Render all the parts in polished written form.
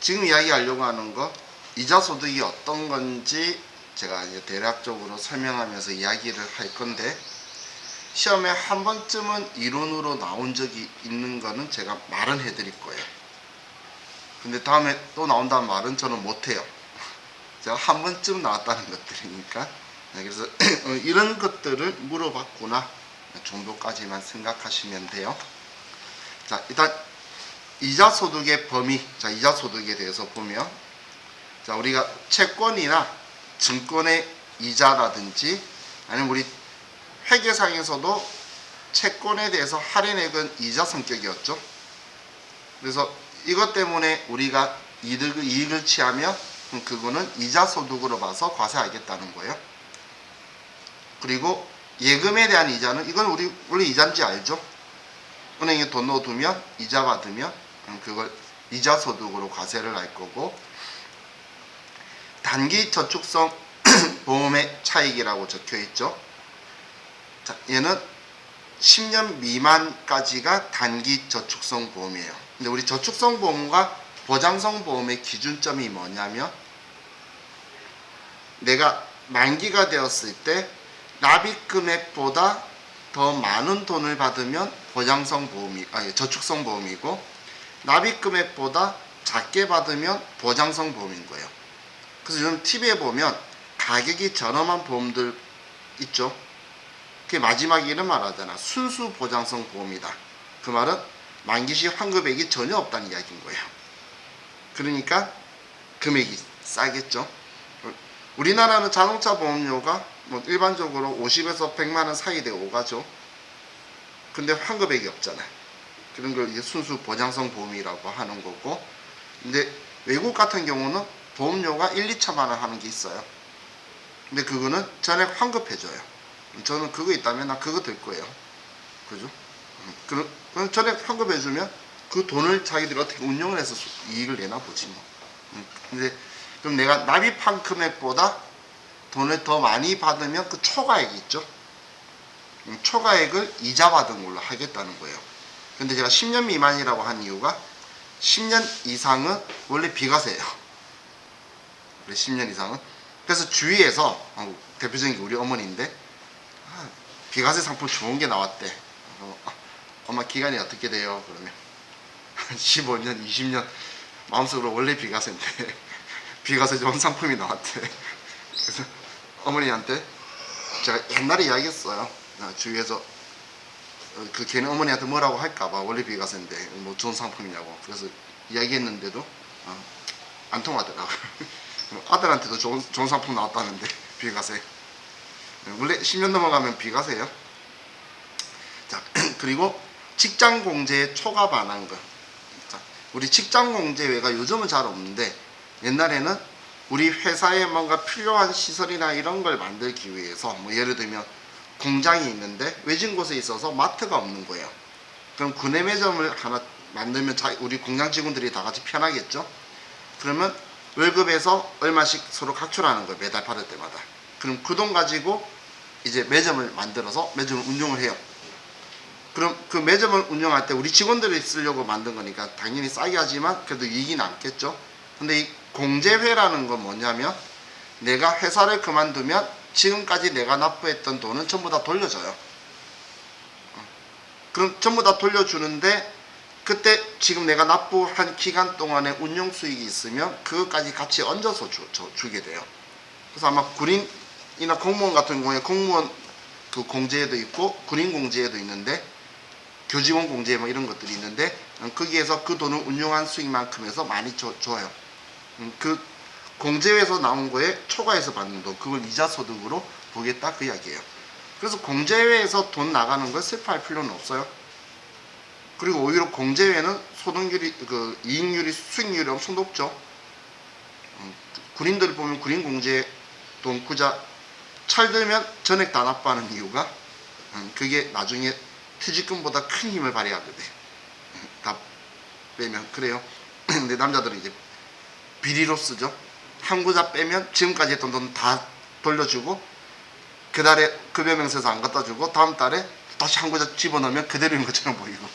지금 이야기하려고 하는 거 이자 소득이 어떤 건지 제가 이제 대략적으로 설명하면서 이야기를 할 건데, 시험에 한 번쯤은 이론으로 나온 적이 있는 거는 제가 말은 해드릴 거예요. 근데 다음에 또 나온다는 말은 저는 못해요. 제가 한 번쯤 나왔다는 것들이니까. 그래서 이런 것들을 물어봤구나 정도까지만 생각하시면 돼요. 자, 일단 이자 소득의 범위, 자, 이자 소득에 대해서 보면, 자, 우리가 채권이나 증권의 이자라든지 아니면 우리 회계상에서도 채권에 대해서 할인액은 이자 성격이었죠. 그래서 이것 때문에 우리가 이익을 취하면 그거는 이자 소득으로 봐서 과세하겠다는 거예요. 그리고 예금에 대한 이자는, 이건 우리 원래 이자인지 알죠? 은행에 돈 넣어두면 이자 받으면 그걸 이자 소득으로 과세를 할 거고, 단기 저축성 보험의 차익이라고 적혀 있죠. 자, 얘는 10년 미만까지가 단기 저축성 보험이에요. 근데 우리 저축성 보험과 보장성 보험의 기준점이 뭐냐면, 내가 만기가 되었을 때 납입 금액보다 더 많은 돈을 받으면 보장성 보험이, 저축성 보험이고, 납입 금액보다 작게 받으면 보장성 보험인 거예요. 그래서 요즘 TV에 보면 가격이 저렴한 보험들 있죠. 그게 마지막에 이런 말 하잖아. 순수 보장성 보험이다. 그 말은 만기 시 환급액이 전혀 없다는 이야기인 거예요. 그러니까 금액이 싸겠죠. 우리나라는 자동차 보험료가 뭐 일반적으로 50에서 100만 원 사이 돼 오가죠. 근데 환급액이 없잖아. 그런 걸 이제 순수 보장성 보험이라고 하는 거고, 근데 외국 같은 경우는 보험료가 1, 2천만 원 하는 게 있어요. 근데 그거는 전액 환급해줘요. 저는 그거 있다면 나 그거 들 거예요. 그죠? 그럼 전액 환급해주면 그 돈을 자기들이 어떻게 운용을 해서 이익을 내나 보지 뭐. 근데 그럼 내가 납입한 금액보다 돈을 더 많이 받으면 그 초과액이 있죠. 초과액을 이자 받은 걸로 하겠다는 거예요. 근데 제가 10년 미만이라고 한 이유가 10년 이상은 원래 비과세예요. 10년 이상은. 그래서 주위에서 대표적인 게 우리 어머니인데, 비과세 상품 좋은 게 나왔대. 엄마 기간이 어떻게 돼요? 그러면 15년, 20년, 마음속으로 원래 비과세인데 비과세 좋은 상품이 나왔대. 그래서 어머니한테 제가 옛날에 이야기했어요. 주위에서 그 걔네 어머니한테 뭐라고 할까봐 원래 비과세인데 뭐 좋은 상품이냐고. 그래서 이야기했는데도 안 통하더라고요. 아들한테도 좋은 상품 나왔다는데 비과세. 원래 10년 넘어가면 비과세예요. 자, 그리고 직장 공제에 초과 반환금. 자, 우리 직장 공제회가 요즘은 잘 없는데, 옛날에는 우리 회사에 뭔가 필요한 시설이나 이런 걸 만들기 위해서, 뭐 예를 들면 공장이 있는데 외진 곳에 있어서 마트가 없는 거예요. 그럼 구내 매점을 하나 만들면 우리 공장 직원들이 다 같이 편하겠죠. 그러면 월급에서 얼마씩 서로 각출하는 거예요. 매달 받을 때마다. 그럼 그 돈 가지고 이제 매점을 만들어서 매점을 운영을 해요. 그럼 그 매점을 운영할 때 우리 직원들이 쓰려고 만든 거니까 당연히 싸게 하지만 그래도 이익이 남겠죠. 근데 이 공제회라는 건 뭐냐면, 내가 회사를 그만두면 지금까지 내가 납부했던 돈은 전부 다 돌려줘요. 그럼 전부 다 돌려주는데, 그때 지금 내가 납부한 기간 동안에 운용 수익이 있으면 그것까지 같이 얹어서 주게 돼요. 그래서 아마 군인이나 공무원 같은 경우에 공무원 그 공제에도 있고 군인 공제에도 있는데, 교직원 공제 뭐 이런 것들이 있는데, 거기에서 그 돈을 운용한 수익만큼 해서 많이 줘요. 그 공제회에서 나온 거에 초과해서 받는 돈, 그걸 이자 소득으로 보겠다 그 이야기예요. 그래서 공제회에서 돈 나가는 걸 슬퍼할 필요는 없어요. 그리고 오히려 공제회는 소득률이, 그 이익률이, 수익률이 엄청 높죠. 군인들 보면 군인 공제 돈 구자 철들면 전액 다 납부하는 이유가, 그게 나중에 퇴직금보다 큰 힘을 발휘하거든. 다 빼면 그래요. 근데 남자들은 이제 비리로 쓰죠. 한 구자 빼면 지금까지 했던 돈 다 돌려주고, 그 달에 급여명세서 안 갖다 주고 다음 달에 다시 한 구자 집어넣으면 그대로인 것처럼 보이고,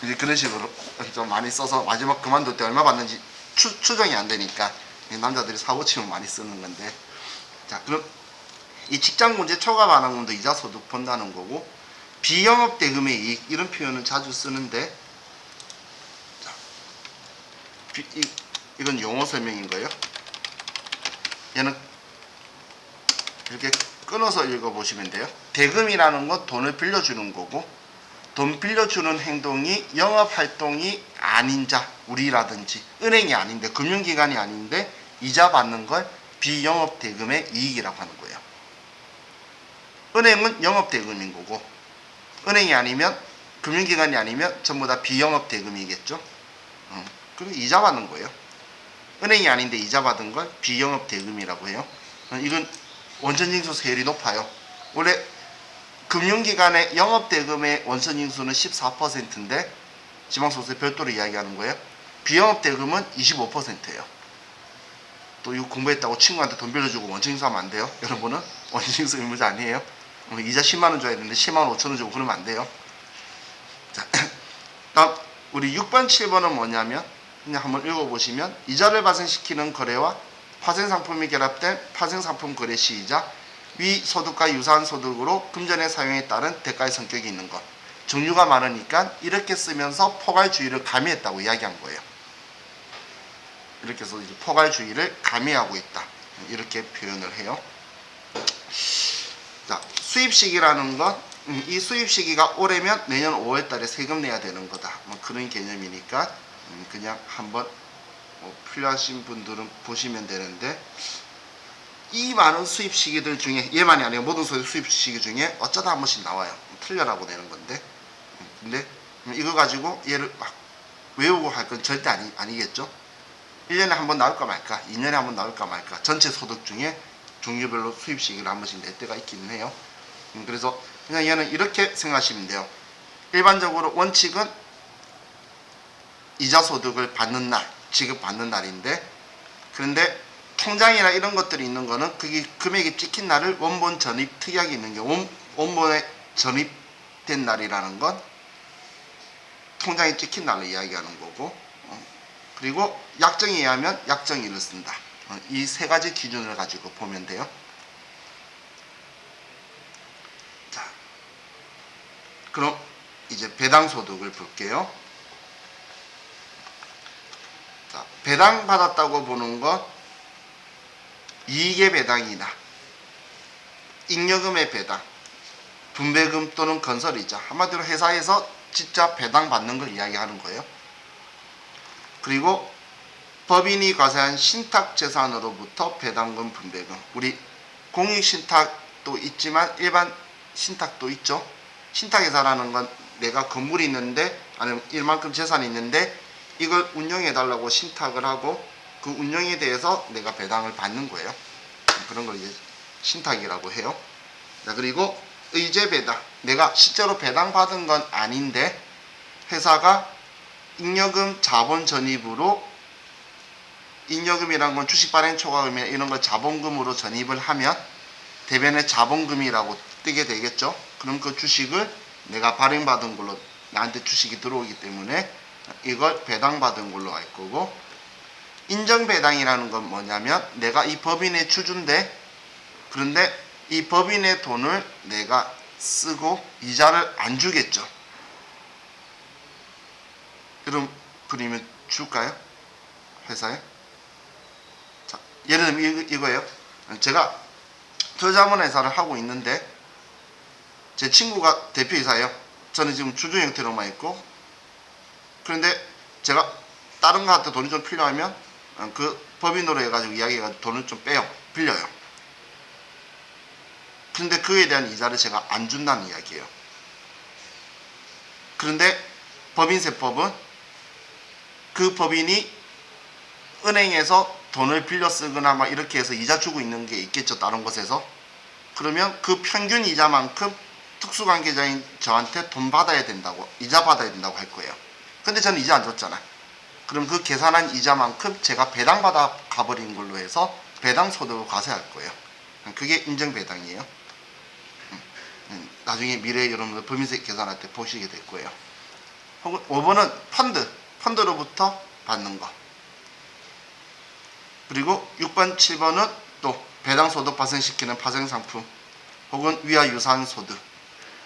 이제 그런 식으로 좀 많이 써서 마지막 그만둘 때 얼마 받는지 추정이 안 되니까 남자들이 사고 치면 많이 쓰는 건데. 자, 그럼 이 직장 문제 초과 반환금도 이자 소득 본다는 거고, 비영업 대금의 이익 이런 표현은 자주 쓰는데, 자, 이건 용어 설명인 거예요. 얘는 이렇게 끊어서 읽어보시면 돼요. 대금이라는 건 돈을 빌려주는 거고, 돈 빌려주는 행동이 영업활동이 아닌 자, 우리라든지 은행이 아닌데, 금융기관이 아닌데 이자 받는 걸 비영업대금의 이익이라고 하는 거예요. 은행은 영업대금인 거고, 은행이 아니면, 금융기관이 아니면 전부 다 비영업대금이겠죠. 그리고 이자 받는 거예요. 은행이 아닌데 이자 받은 걸 비영업대금이라고 해요. 이건 원천징수 세율이 높아요. 원래 금융기관의 영업대금의 원천징수는 14%인데 지방소득세 별도로 이야기하는 거예요. 비영업대금은 25%예요. 또 이거 공부했다고 친구한테 돈 빌려주고 원천징수하면 안 돼요. 여러분은 원천징수 의무자 아니에요. 이자 10만원 줘야 되는데 10만 5천원 주고 그러면 안 돼요. 자, 다음 우리 6번 7번은 뭐냐면, 그냥 한번 읽어보시면, 이자를 발생시키는 거래와 파생상품이 결합된 파생상품 거래 시이자, 위 소득과 유사한 소득으로 금전의 사용에 따른 대가의 성격이 있는 것. 종류가 많으니까 이렇게 쓰면서 포괄주의를 가미했다고 이야기한 거예요. 이렇게 해서 이제 포괄주의를 가미하고 있다, 이렇게 표현을 해요. 자, 수입시기라는 건, 이 수입시기가 올해면 내년 5월달에 세금 내야 되는 거다, 뭐 그런 개념이니까 그냥 한번 필요하신 분들은 보시면 되는데, 이 많은 수입 시기들 중에, 얘만이 아니고 모든 수입 시기 중에 어쩌다 한 번씩 나와요. 틀려라고 내는 건데, 근데 이거 가지고 얘를 막 외우고 할 건 절대 아니겠죠. 1년에 한 번 나올까 말까, 2년에 한 번 나올까 말까, 전체 소득 중에 종류별로 수입 시기를 한 번씩 낼 때가 있기는 해요. 그래서 그냥 얘는 이렇게 생각하시면 돼요. 일반적으로 원칙은 이자 소득을 받는 날, 지급받는 날인데, 그런데 통장이나 이런 것들이 있는 거는 그게 금액이 찍힌 날을 원본 전입 특약이 있는 경우, 원본에 전입된 날이라는 건 통장에 찍힌 날을 이야기하는 거고, 그리고 약정에 의하면 약정일을 쓴다. 이 세 가지 기준을 가지고 보면 돼요. 자, 그럼 이제 배당소득을 볼게요. 자, 배당 받았다고 보는 것, 이익의 배당이나 잉여금의 배당, 분배금 또는 건설이자, 한마디로 회사에서 진짜 배당 받는 걸 이야기하는 거예요. 그리고 법인이 과세한 신탁재산으로부터 배당금, 분배금, 우리 공익신탁도 있지만 일반 신탁도 있죠. 신탁회사라는 건 내가 건물이 있는데, 아니면 이만큼 재산이 있는데 이걸 운영해 달라고 신탁을 하고 그 운영에 대해서 내가 배당을 받는 거예요. 그런 걸 이제 신탁이라고 해요. 자, 그리고 의제 배당, 내가 실제로 배당 받은 건 아닌데 회사가 잉여금 자본 전입으로, 잉여금이란 건 주식 발행 초과금이나 이런 걸 자본금으로 전입을 하면 대변에 자본금이라고 뜨게 되겠죠. 그럼 그 주식을 내가 발행받은 걸로 나한테 주식이 들어오기 때문에 이걸 배당받은 걸로 알 거고, 인정배당이라는 건 뭐냐면, 내가 이 법인의 주주인데, 그런데 이 법인의 돈을 내가 쓰고 이자를 안 주겠죠. 이런 그림을 줄까요? 회사에? 자, 예를 들면 이거예요. 제가 투자자문회사를 하고 있는데 제 친구가 대표이사예요. 저는 지금 주주 형태로만 있고, 그런데 제가 다른 거한테 돈이 좀 필요하면 그 법인으로 해가지고 이야기해가지고 돈을 좀 빌려요. 그런데 그에 대한 이자를 제가 안 준다는 이야기예요. 그런데 법인세법은 그 법인이 은행에서 돈을 빌려 쓰거나 막 이렇게 해서 이자 주고 있는 게 있겠죠, 다른 곳에서. 그러면 그 평균 이자만큼 특수관계자인 저한테 돈 받아야 된다고, 이자 받아야 된다고 할 거예요. 근데 저는 이자 안 줬잖아. 그럼 그 계산한 이자만큼 제가 배당받아 가버린 걸로 해서 배당소득을 과세할 거예요. 그게 인정배당이에요. 나중에 미래에 여러분들 법인세 계산할 때 보시게 될 거예요. 혹은 5번은 펀드로부터 받는 거. 그리고 6번, 7번은 또 배당 소득 발생시키는 파생상품 혹은 위와 유사한 소득,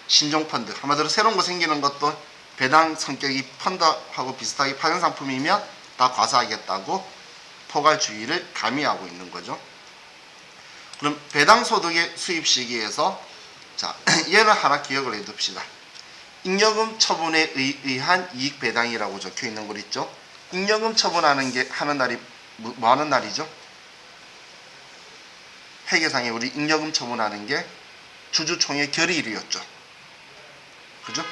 신종펀드, 한마디로 새로운 거 생기는 것도 배당 성격이 펀드하고 비슷하게 파생상품이면 다 과세하겠다고 포괄주의를 가미하고 있는 거죠. 그럼 배당 소득의 수입 시기에서 자 얘는 하나 기억을 해둡시다. 잉여금 처분에 의한 이익 배당이라고 적혀 있는 거 있죠. 잉여금 처분하는 게 하는 날이 뭐 하는 날이죠? 회계상에 우리 잉여금 처분하는 게 주주총회 결의일이었죠. 그죠?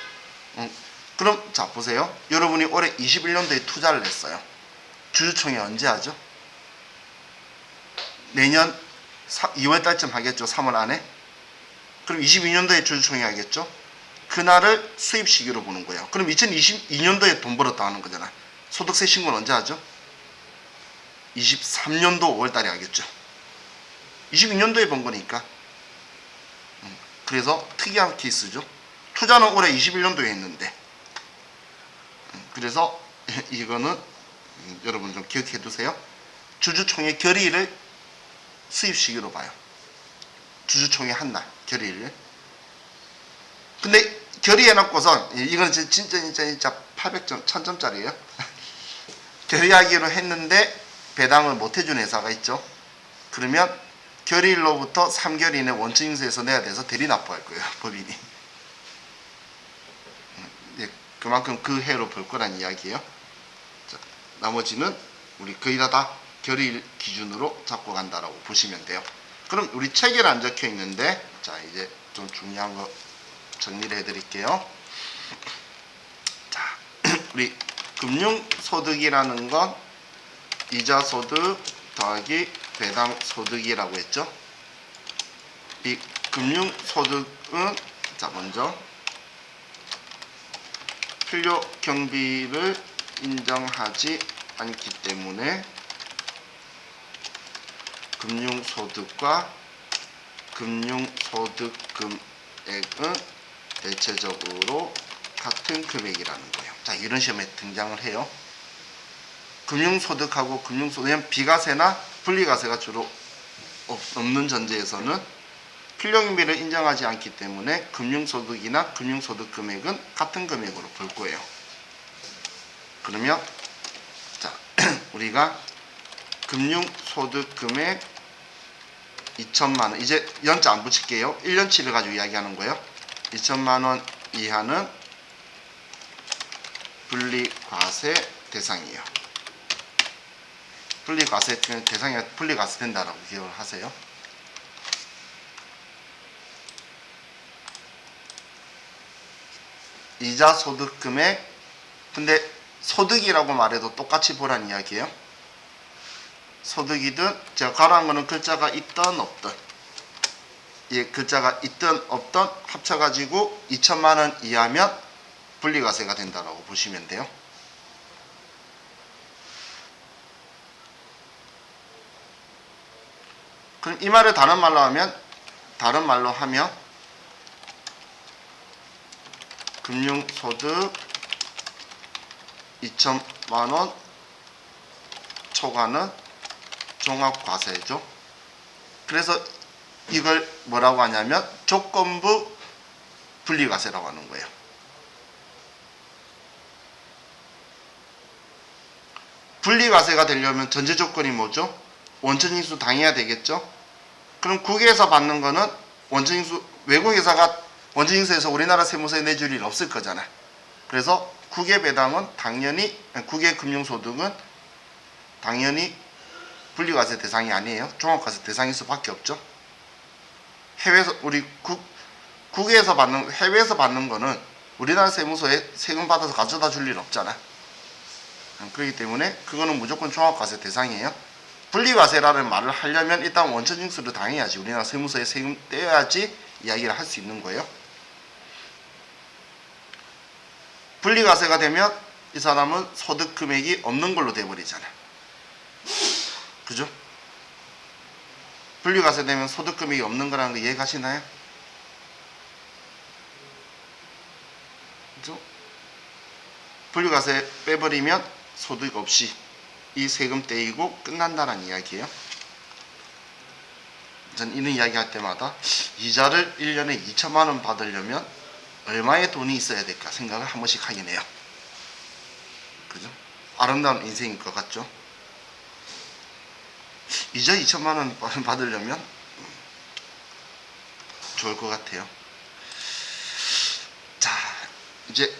그럼 자 보세요. 여러분이 올해 21년도에 투자를 했어요. 주주총회 언제 하죠? 내년 2월달쯤 하겠죠. 3월 안에. 그럼 22년도에 주주총회 하겠죠. 그날을 수입 시기로 보는 거예요. 그럼 2022년도에 돈 벌었다 하는 거잖아. 소득세 신고는 언제 하죠? 23년도 5월달에 하겠죠. 22년도에 번 거니까. 그래서 특이한 케이스죠. 투자는 올해 21년도에 했는데. 그래서 이거는 여러분 좀 기억해 두세요. 주주총회 결의를 수입 시기로 봐요. 주주총회 한날 결의를. 근데 결의해놓고서 이건 진짜 800점 1000점짜리예요. 결의하기로 했는데 배당을 못 해준 회사가 있죠. 그러면 결의일로부터 3개월 이내 원천징수에서 내야 돼서 대리 납부할 거예요. 법인이. 그만큼 그 해로 볼 거란 이야기예요. 자, 나머지는 우리 거의 다 결의 기준으로 잡고 간다라고 보시면 돼요. 그럼 우리 책에는 안 적혀 있는데 자 이제 좀 중요한 거 정리를 해드릴게요. 자 우리 금융소득이라는 건 이자소득 더하기 배당소득이라고 했죠. 이 금융소득은 자 먼저 필요 경비를 인정하지 않기 때문에 금융소득과 금융소득금액은 대체적으로 같은 금액이라는 거예요. 자, 이런 시험에 등장을 해요. 금융소득하고 금융소득은 비과세나 분리과세가 주로 없는 전제에서는 필요경비를 인정하지 않기 때문에 금융소득이나 금융소득 금액은 같은 금액으로 볼 거예요. 그러면 자 우리가 금융소득 금액 2천만원 이제 연자 안 붙일게요. 1년치를 가지고 이야기하는 거예요. 2천만원 이하는 분리과세 대상이에요. 분리과세 대상이 분리과세 된다라고 기억을 하세요. 이자 소득 금액 근데 소득이라고 말해도 똑같이 보란 이야기예요. 소득이든 제가 가로한 거는 글자가 있든 없든 예, 글자가 있든 없든 합쳐가지고 2천만원 이하면 분리과세가 된다라고 보시면 돼요. 그럼 이 말을 다른 말로 하면 금융소득 2천만원 초과는 종합과세죠. 그래서 이걸 뭐라고 하냐면 조건부 분리과세라고 하는 거예요. 분리과세가 되려면 전제 조건이 뭐죠? 원천징수 당해야 되겠죠. 그럼 국외에서 받는 거는 원천징수 외국회사가 원천징수에서 우리나라 세무서에 내줄 일 없을 거잖아. 그래서 국외 배당은 당연히 국외 금융소득은 당연히 분리과세 대상이 아니에요. 종합과세 대상일 수밖에 없죠. 해외에서 우리 국외에서 받는 해외에서 받는 거는 우리나라 세무서에 세금 받아서 가져다 줄 일 없잖아. 그렇기 때문에 그거는 무조건 종합과세 대상이에요. 분리과세라는 말을 하려면 일단 원천징수를 당해야지 우리나라 세무서에 세금 떼어야지 이야기를 할 수 있는 거예요. 분리과세가 되면 이 사람은 소득 금액이 없는 걸로 돼버리잖아. 그죠? 분리과세 되면 소득 금액이 없는 거라는 거 이해가시나요? 그죠? 분리과세 빼버리면 소득 없이 이 세금 떼이고 끝난다는 이야기예요. 전 이런 이야기 할 때마다 이자를 1년에 2천만 원 받으려면 얼마의 돈이 있어야 될까 생각을 한 번씩 하긴 해요. 그죠? 아름다운 인생일 것 같죠? 이자 2천만 원 받으려면 좋을 것 같아요. 자, 이제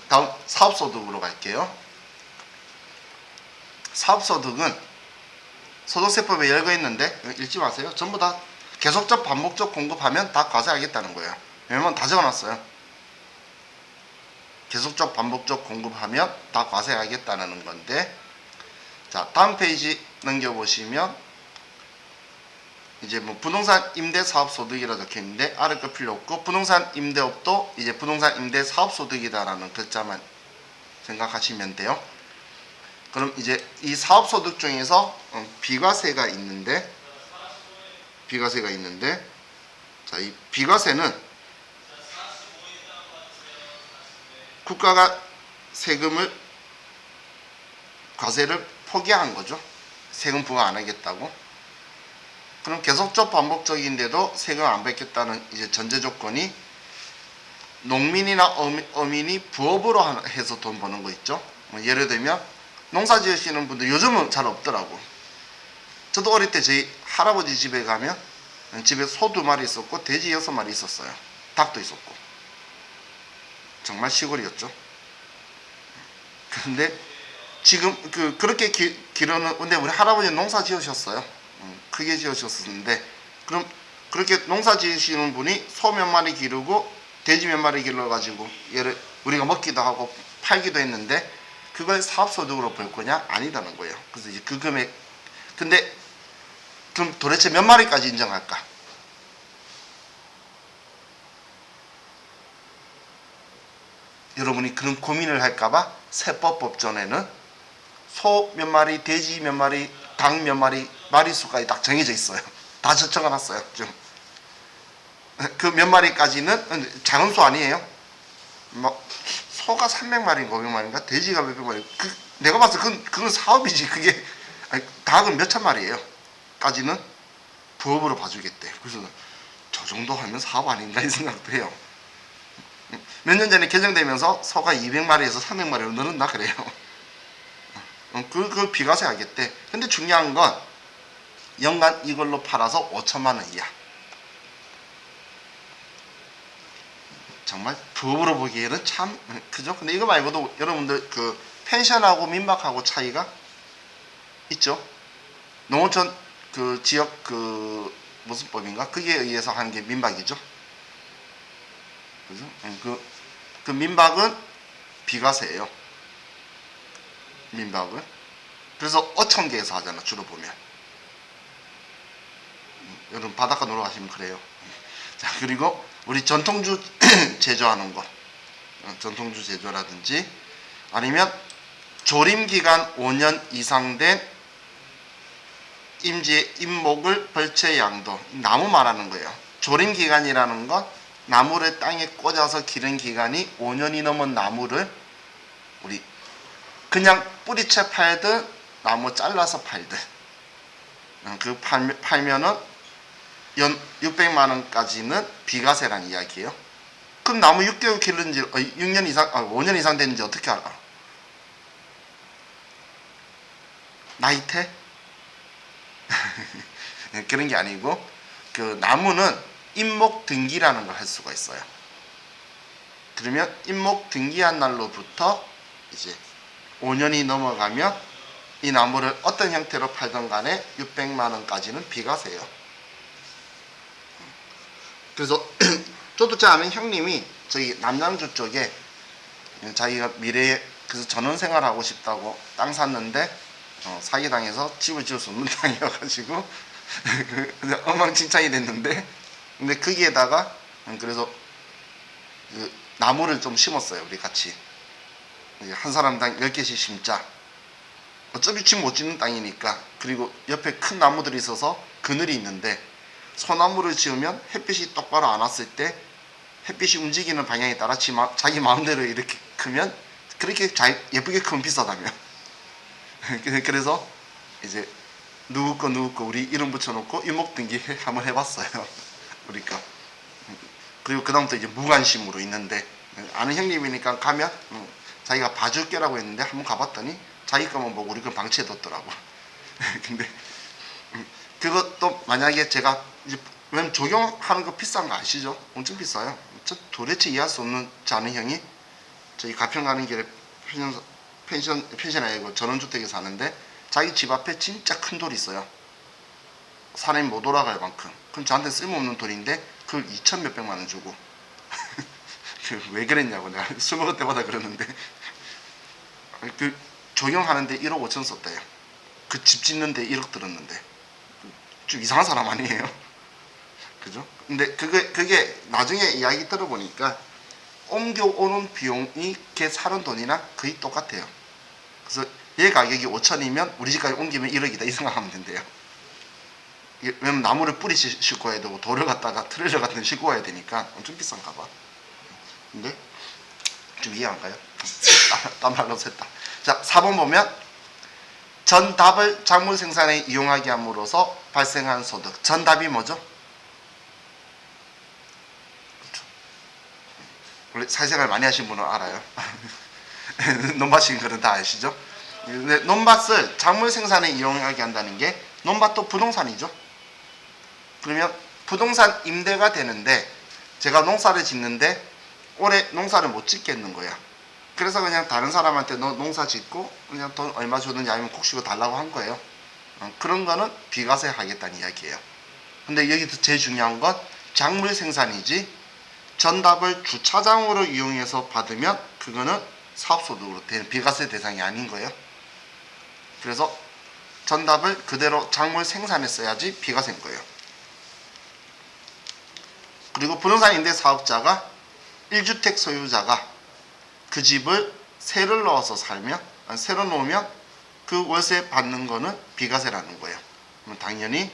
다음 사업소득으로 갈게요. 사업소득은 소득세법에 열거 있는데 읽지 마세요. 전부 다 계속적 반복적 공급하면 다 과세하겠다는 거예요. 왜냐면 다 적어놨어요. 계속적 반복적 공급하면 다 과세하겠다는 건데, 자 다음 페이지 넘겨보시면 이제 뭐 부동산 임대 사업 소득이라 적혀 있는데 아래 거 필요 없고, 부동산 임대업도 이제 부동산 임대 사업 소득이다라는 글자만 생각하시면 돼요. 그럼 이제 이 사업 소득 중에서 비과세가 있는데 자, 이 비과세는 국가가 세금을 과세를 포기한 거죠. 세금 부과 안 하겠다고. 그럼 계속적 반복적인데도 세금 안 받겠다는 이제 전제 조건이 농민이나 어민이 부업으로 해서 돈 버는 거 있죠. 뭐 예를 들면 농사 지으시는 분들 요즘은 잘 없더라고. 저도 어릴 때 저희 할아버지 집에 가면 집에 소 2마리 있었고 돼지 6마리 있었어요. 닭도 있었고. 정말 시골이었죠. 근데 지금 그렇게 기르는, 근데 우리 할아버지는 농사 지으셨어요. 크게 지으셨었는데, 그럼 그렇게 농사 지으시는 분이 소 몇 마리 기르고 돼지 몇 마리 길러가지고 얘를 우리가 먹기도 하고 팔기도 했는데 그걸 사업소득으로 볼 거냐? 아니다는 거예요. 그래서 이제 그 금액, 근데 그럼 도대체 몇 마리까지 인정할까? 여러분이 그런 고민을 할까봐 세법 법전에는 소 몇 마리, 돼지 몇 마리, 닭 몇 마리, 마리수까지 딱 정해져 있어요. 다 적어놨어요. 좀. 그 몇 마리까지는 작은 소 아니에요. 뭐 소가 300마리인가 500마리인가, 돼지가 몇백 마리. 내가 봤을 때 그건 사업이지. 그게 아니, 닭은 몇천 마리예요. 까지는 부업으로 봐주겠대. 그래서 저 정도 하면 사업 아닌가 이 생각도 해요. 몇 년 전에 개정되면서 소가 200마리에서 300마리로 늘었나 그래요. 그 비과세 하겠대. 근데 중요한 건 연간 이걸로 팔아서 5천만 원 이하. 정말 부업으로 보기에는 참 그죠? 근데 이거 말고도 여러분들 그 펜션하고 민박하고 차이가 있죠? 농어촌 그 지역 그 무슨 법인가? 그게 의해서 하는 게 민박이죠. 그죠? 그 민박은 비과세예요. 민박은. 그래서 어촌계에서 하잖아, 주로 보면. 여러분 바닷가 놀러 가시면 그래요. 자, 그리고 우리 전통주 제조하는 거, 전통주 제조라든지 아니면 조림기간 5년 이상 된 임지의 임목을 벌채 양도, 나무 말하는 거예요. 조림기간이라는 건 나무를 땅에 꽂아서 기른 기간이 5년이 넘은 나무를 우리 그냥 뿌리채 팔든 나무 잘라서 팔든 팔면은 연 600만 원까지는 비과세란 이야기예요. 그럼 나무 6개월 기른지 6년 이상 5년 이상 됐는지 어떻게 알아? 나이테? 그런 게 아니고 그 나무는 임목 등기라는 걸 할 수가 있어요. 그러면 임목 등기한 날로부터 이제 5년이 넘어가면 이 나무를 어떤 형태로 팔던 간에 600만 원까지는 비과세예요. 그래서 저도 제 아는 형님이 저기 남양주 쪽에 자기가 미래에 그래서 전원생활 하고 싶다고 땅 샀는데 사기당해서 집을 지을 수 없는 땅이어가지고 엉망진창이 됐는데, 근데 거기에다가 그래서 그 나무를 좀 심었어요. 우리 같이 한 사람당 10개씩 심자. 어차피 집 못 짓는 땅이니까. 그리고 옆에 큰 나무들이 있어서 그늘이 있는데 소나무를 지으면 햇빛이 똑바로 안 왔을 때 햇빛이 움직이는 방향에 따라 자기 마음대로 이렇게 크면, 그렇게 예쁘게 크면 비싸다며. 그래서 이제 누구 거 우리 이름 붙여놓고 이목등기 한번 해봤어요. 우리가. 그리고 그 다음부터 이제 무관심으로 있는데, 아는 형님이니까 가면 자기가 봐줄게라고 했는데 한번 가봤더니 자기 거만 보고 우리 걸 방치해뒀더라고. 근데 그것도 만약에 제가 이제, 왜냐면 적용하는 거 비싼 거 아시죠? 엄청 비싸요. 저 도대체 이해할 수 없는 자는 형이 저희 가평 가는 길에 펜션이 아니고 전원주택에 사는데 자기 집 앞에 진짜 큰 돌이 있어요. 사람이 못 돌아갈 만큼. 그럼 저한테 쓸모없는 돌인데 그걸 2천 몇백만 원 주고 왜 그랬냐고 내가 술 먹을 때마다 그러는데, 그 조경하는데 1억 5천 썼대요. 그 집 짓는데 1억 들었는데 좀 이상한 사람 아니에요? 그죠? 근데 그게 나중에 이야기 들어보니까 옮겨오는 비용이 걔 사는 돈이나 거의 똑같아요. 그래서 얘 가격이 5천이면 우리 집까지 옮기면 1억이다 이 생각하면 된대요. 왜냐면 나무를 뿌리 싣고 와야 되고 돌을 갖다가 트레일러 같은 데 싣고 와야 되니까 엄청 비싼가 봐. 근데 좀 이해 안 가요? 딴 말로 했다. 자, 4번 보면 전답을 작물 생산에 이용하게 함으로써 발생한 소득. 전답이 뭐죠? 그렇죠. 원래 사회생활 많이 하신 분은 알아요. 논밭인 거는 다 아시죠? 근데 논밭을 작물 생산에 이용하게 한다는 게, 논밭도 부동산이죠. 그러면 부동산 임대가 되는데 제가 농사를 짓는데 올해 농사를 못 짓겠는 거야. 그래서 그냥 다른 사람한테 너 농사 짓고 그냥 돈 얼마 주느냐 아니면 곡식을 달라고 한 거예요. 그런 거는 비과세 하겠다는 이야기예요. 근데 여기서 제일 중요한 건 작물 생산이지, 전답을 주차장으로 이용해서 받으면 그거는 사업소득으로 되는 비과세 대상이 아닌 거예요. 그래서 전답을 그대로 작물 생산에 써야지 비과세인 거예요. 그리고 부동산 임대 사업자가 1주택 소유자가 그 집을 세를 넣어서 살면, 새로 놓으면 그 월세 받는 거는 비과세라는 거예요. 그럼 당연히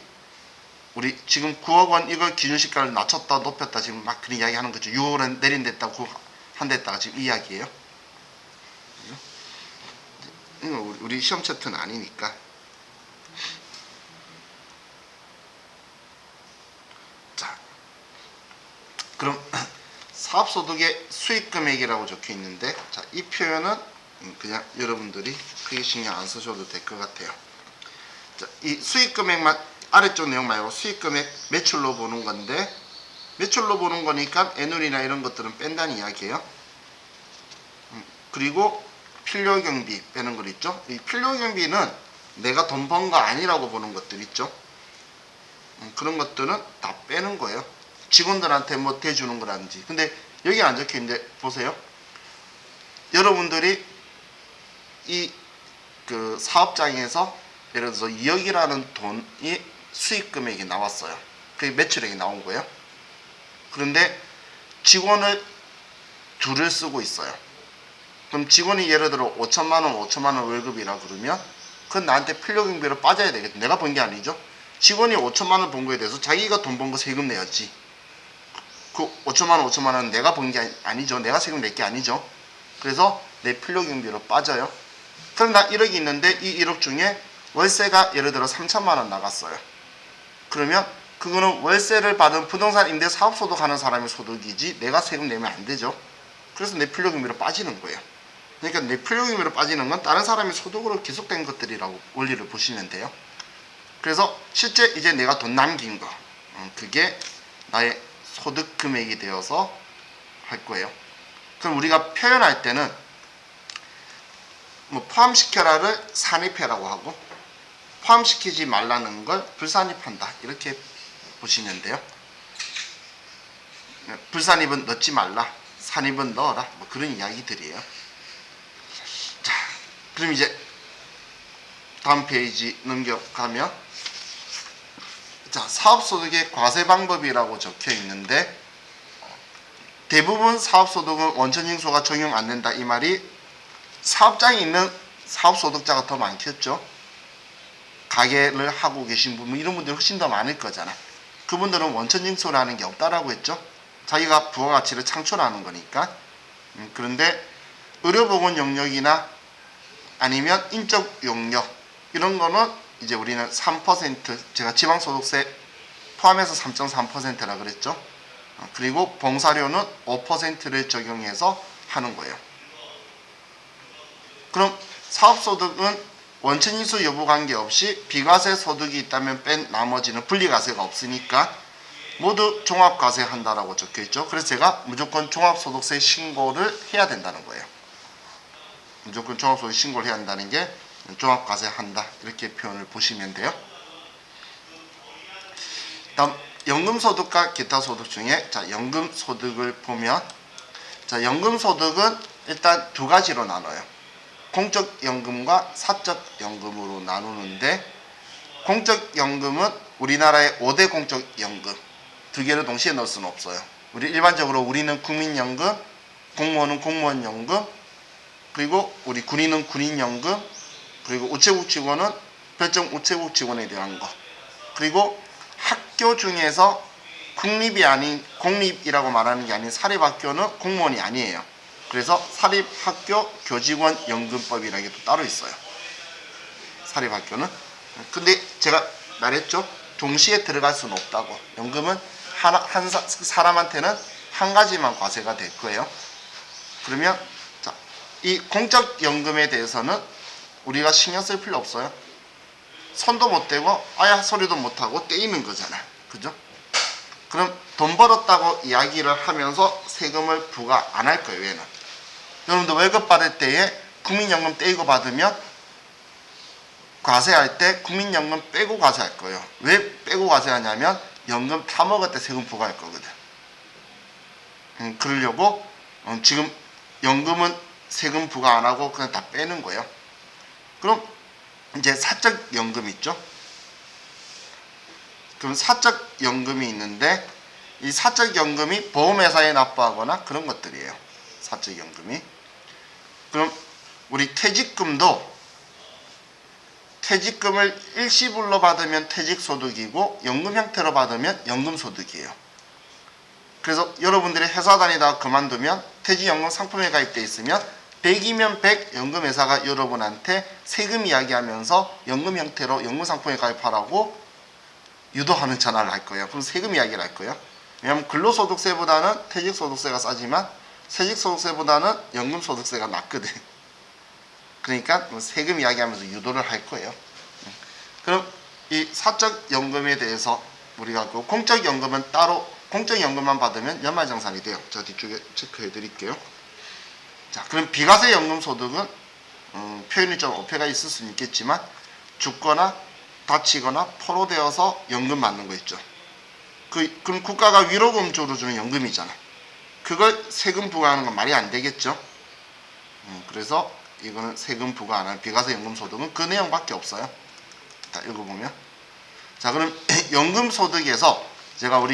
우리 지금 9억 원 이걸 기준시가를 낮췄다 높였다 지금 막 그런 이야기 하는 거죠. 6억 원 내린댔다고 한댔다가 지금 이 이야기예요. 우리 시험 채트는 아니니까. 자, 그럼 사업소득의 수익금액이라고 적혀 있는데, 자, 이 표현은 그냥 여러분들이 크게 신경 안 쓰셔도 될 것 같아요. 자, 이 수익금액만, 아래쪽 내용 말고 수익금액 매출로 보는 건데, 매출로 보는 거니까 애누리나 이런 것들은 뺀다는 이야기예요. 그리고 필요경비 빼는 거 있죠. 이 필요경비는 내가 돈 번 거 아니라고 보는 것들 있죠. 그런 것들은 다 빼는 거예요. 직원들한테 뭐 대주는 거라든지. 근데 여기 안 적혀 있는데 보세요. 여러분들이 이 그 사업장에서 예를 들어서 2억이라는 돈이 수익 금액이 나왔어요. 그게 매출액이 나온 거예요. 그런데 직원을 둘을 쓰고 있어요. 그럼 직원이 예를 들어 5천만 원 월급이라 그러면 그건 나한테 필요경비로 빠져야 되겠다. 내가 번 게 아니죠. 직원이 5천만 원 번 거에 대해서 자기가 돈 번 거 세금 내야지. 그 5천만 원 내가 번 게 아니죠. 내가 세금 낼 게 아니죠. 그래서 내 필요경비로 빠져요. 그럼 나 1억이 있는데 이 1억 중에 월세가 예를 들어 3천만 원 나갔어요. 그러면 그거는 월세를 받은 부동산 임대 사업소득 하는 사람의 소득이지 내가 세금 내면 안 되죠. 그래서 내 필요경비로 빠지는 거예요. 그러니까 내 필요경비로 빠지는 건 다른 사람의 소득으로 기속된 것들이라고 원리를 보시면 돼요. 그래서 실제 이제 내가 돈 남긴 거, 그게 나의 소득 금액이 되어서 할 거예요. 그럼 우리가 표현할 때는 뭐 포함시켜라를 산입해라고 하고 포함시키지 말라는 걸 불산입한다 이렇게 보시면 돼요. 불산입은 넣지 말라, 산입은 넣어라, 뭐 그런 이야기들이에요. 자, 그럼 이제 다음 페이지 넘겨가면, 자, 사업소득의 과세 방법이라고 적혀 있는데, 대부분 사업소득은 원천징수가 적용 안 된다 이 말이 사업장에 있는 사업소득자가 더 많겠죠. 가게를 하고 계신 분, 이런 분들이 훨씬 더 많을 거잖아. 그분들은 원천징수라는 게 없다라고 했죠. 자기가 부가가치를 창출하는 거니까. 그런데 의료보건 영역이나 아니면 인적 용역 이런 거는 이제 우리는 3% 제가 지방소득세 포함해서 3.3%라 그랬죠. 그리고 봉사료는 5%를 적용해서 하는 거예요. 그럼 사업소득은 원천인수 여부 관계없이 비과세 소득이 있다면 뺀 나머지는 분리과세가 없으니까 모두 종합과세 한다라고 적혀있죠. 그래서 제가 무조건 종합소득세 신고를 해야 된다는 거예요. 무조건 종합소득세 신고를 해야 한다는 게 종합과세 한다 이렇게 표현을 보시면 돼요. 다음 연금소득과 기타소득 중에 자 연금소득을 보면 자 연금소득은 일단 두 가지로 나눠요. 공적연금과 사적연금으로 나누는데 공적연금은 우리나라의 5대 공적연금 두 개를 동시에 넣을 수는 없어요. 일반적으로 우리는 국민연금, 공무원은 공무원연금, 그리고 우리 군인은 군인연금, 그리고 우체국 직원은 별정 우체국 직원에 대한 거, 그리고 학교 중에서 국립이 아닌 공립이라고 말하는 게 아닌 사립학교는 공무원이 아니에요. 그래서 사립학교 교직원 연금법이라는 게 또 따로 있어요. 사립학교는. 근데 제가 말했죠. 동시에 들어갈 수는 없다고. 연금은 한 사람한테는 한 가지만 과세가 될 거예요. 그러면 자, 이 공적연금에 대해서는 우리가 신경 쓸 필요 없어요. 손도 못 대고 아야 소리도 못 하고 떼이는 거잖아. 그죠? 그럼 돈 벌었다고 이야기를 하면서 세금을 부과 안 할 거예요. 얘는. 여러분들 월급 받을 때에 국민연금 떼이고 받으면 과세할 때 국민연금 빼고 과세할 거예요. 왜 빼고 과세하냐면 연금 타먹을 때 세금 부과할 거거든. 그러려고 지금 연금은 세금 부과 안 하고 그냥 다 빼는 거예요. 그럼 이제 사적연금 있죠. 그럼 사적연금이 있는데 이 사적연금이 보험회사에 납부하거나 그런 것들이에요. 사적연금이. 그럼 우리 퇴직금도 퇴직금을 일시불로 받으면 퇴직소득이고 연금 형태로 받으면 연금소득이에요. 그래서 여러분들이 회사 다니다가 그만두면 퇴직연금 상품에 가입돼 있으면 100이면 100 연금회사가 여러분한테 세금 이야기하면서 연금 형태로 연금상품에 가입하라고 유도하는 전화를 할 거예요. 그럼 세금 이야기를 할 거예요. 왜냐하면 근로소득세보다는 퇴직소득세가 싸지만 퇴직소득세보다는 연금소득세가 낮거든. 그러니까 세금 이야기하면서 유도를 할 거예요. 그럼 이 사적연금에 대해서 우리가 그 공적연금은 따로 공적연금만 받으면 연말정산이 돼요. 저 뒤쪽에 체크해 드릴게요. 자, 그럼 비과세 연금소득은 표현이 좀 어폐가 있을 수는 있겠지만 죽거나 다치거나 포로되어서 연금 받는 거 있죠. 그럼 국가가 위로금조로 주는 연금이잖아. 그걸 세금 부과하는 건 말이 안 되겠죠. 그래서 이거는 세금 부과 안 하는 비과세 연금소득은 그 내용밖에 없어요. 자, 읽어보면 자 그럼 연금소득에서 제가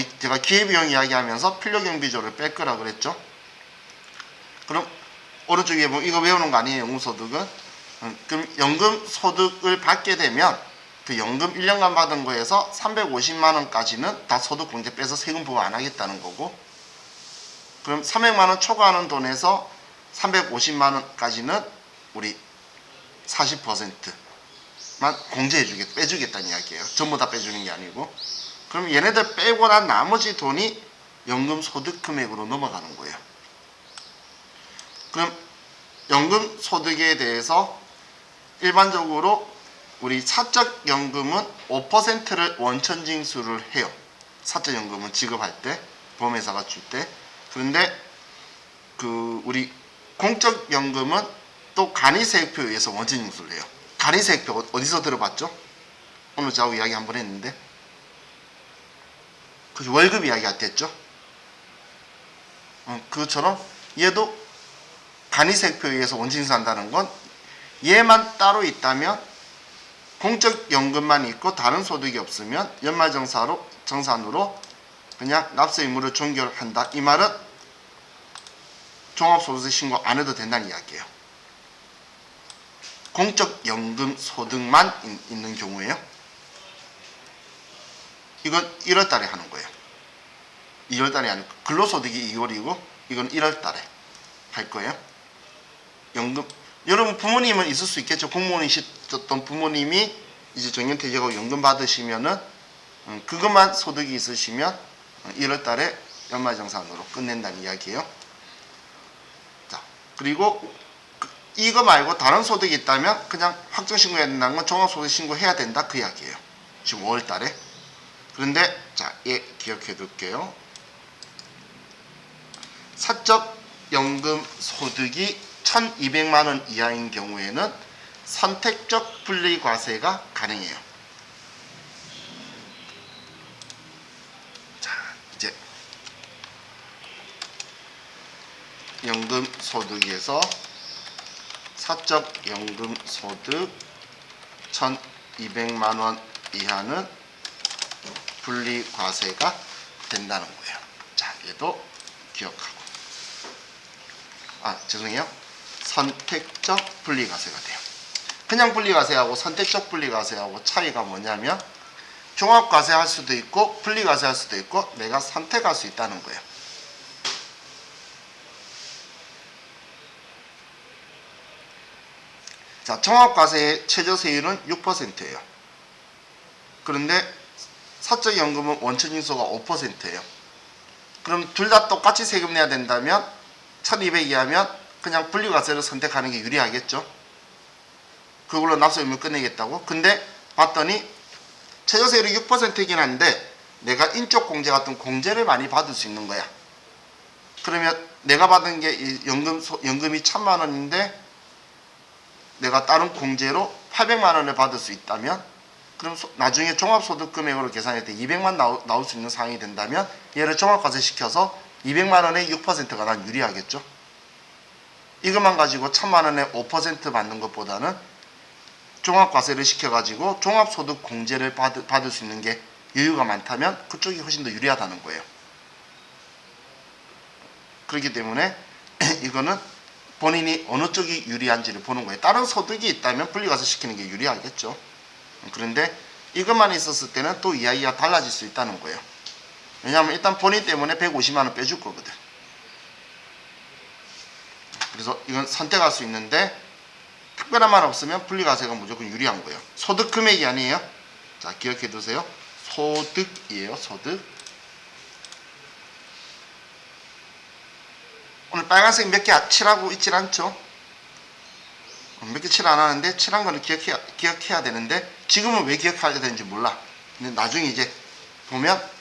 기회비용 이야기하면서 필요경비조를 뺄 거라 그랬죠. 그럼 오른쪽에 보면 이거 외우는 거 아니에요. 연금소득은. 그럼 연금소득을 받게 되면 그 연금 1년간 받은 거에서 350만 원까지는 다 소득공제 빼서 세금 부과 안 하겠다는 거고, 그럼 300만 원 초과하는 돈에서 350만 원까지는 우리 40%만 빼주겠다는 이야기예요. 전부 다 빼주는 게 아니고. 그럼 얘네들 빼고 난 나머지 돈이 연금 소득 금액으로 넘어가는 거예요. 그럼 연금 소득에 대해서 일반적으로 우리 사적연금은 5%를 원천징수를 해요. 사적연금은 지급할 때, 보험회사가 줄 때. 그런데 우리 공적연금은 또 간이세액표에 의해서 원천징수를 해요. 간이세액표 어디서 들어봤죠? 오늘 저하고 이야기 한번 했는데, 월급 이야기가 됐죠? 그것처럼 얘도 간이세액표에 의해서 원천징수한다는 건 얘만 따로 있다면 공적연금만 있고 다른 소득이 없으면 연말정산으로 그냥 납세 의무를 종결한다. 이 말은 종합소득세 신고 안 해도 된다는 이야기예요. 공적연금 소득만 있는 경우에요. 이건 1월달에 하는 거예요. 2월달이 아니고 근로소득이 2월이고 이건 1월달에 할 거예요. 여러분 부모님은 있을 수 있겠죠. 공무원이셨던 부모님이 이제 정년퇴직하고 연금 받으시면은 그것만 소득이 있으시면 1월 달에 연말정산으로 끝낸다는 이야기예요. 자, 그리고 이거 말고 다른 소득이 있다면 그냥 확정신고해야 된다는 건 종합소득신고 해야 된다 그 이야기예요. 지금 5월 달에. 그런데 자, 예, 기억해 둘게요. 사적 연금 소득이 1200만 원 이하인 경우에는 선택적 분리과세가 가능해요. 자, 이제 연금 소득에서 사적 연금 소득 1200만 원 이하는 분리과세가 된다는 거예요. 자, 얘도 기억하고. 죄송해요. 선택적 분리과세가 돼요. 그냥 분리과세하고 선택적 분리과세하고 차이가 뭐냐면 종합과세 할 수도 있고 분리과세 할 수도 있고 내가 선택할 수 있다는 거예요. 자, 종합과세의 최저세율은 6%예요. 그런데 사적연금은 원천징수가 5%예요. 그럼 둘 다 똑같이 세금 내야 된다면 1200 이하면 그냥 분리과세를 선택하는 게 유리하겠죠. 그걸로 납세의무 끝내겠다고. 근데 봤더니 최저세율이 6%이긴 한데 내가 인적공제 같은 공제를 많이 받을 수 있는 거야. 그러면 내가 받은 게 연금이 1000만 원인데 내가 다른 공제로 800만 원을 받을 수 있다면 그럼 나중에 종합소득금액으로 계산할 때 200만 나올 수 있는 상황이 된다면 얘를 종합과세 시켜서 200만 원에 6%가 난 유리하겠죠. 이것만 가지고 1000만 원에 5% 받는 것보다는 종합과세를 시켜가지고 종합소득 공제를 받을 수 있는 게 여유가 많다면 그쪽이 훨씬 더 유리하다는 거예요. 그렇기 때문에 이거는 본인이 어느 쪽이 유리한지를 보는 거예요. 다른 소득이 있다면 분리과세 시키는 게 유리하겠죠. 그런데 이것만 있었을 때는 또 이야기가 달라질 수 있다는 거예요. 왜냐하면 일단 본인 때문에 150만 원 빼줄 거거든. 그래서 이건 선택할 수 있는데 특별한 말 없으면 분리과세가 무조건 유리한 거예요. 소득 금액이 아니에요. 자, 기억해 두세요. 소득이에요. 소득. 오늘 빨간색 몇 개 칠하고 있질 않죠? 몇 개 칠 안 하는데 칠한 거는 기억해야 되는데 지금은 왜 기억해야 되는지 몰라. 근데 나중에 이제 보면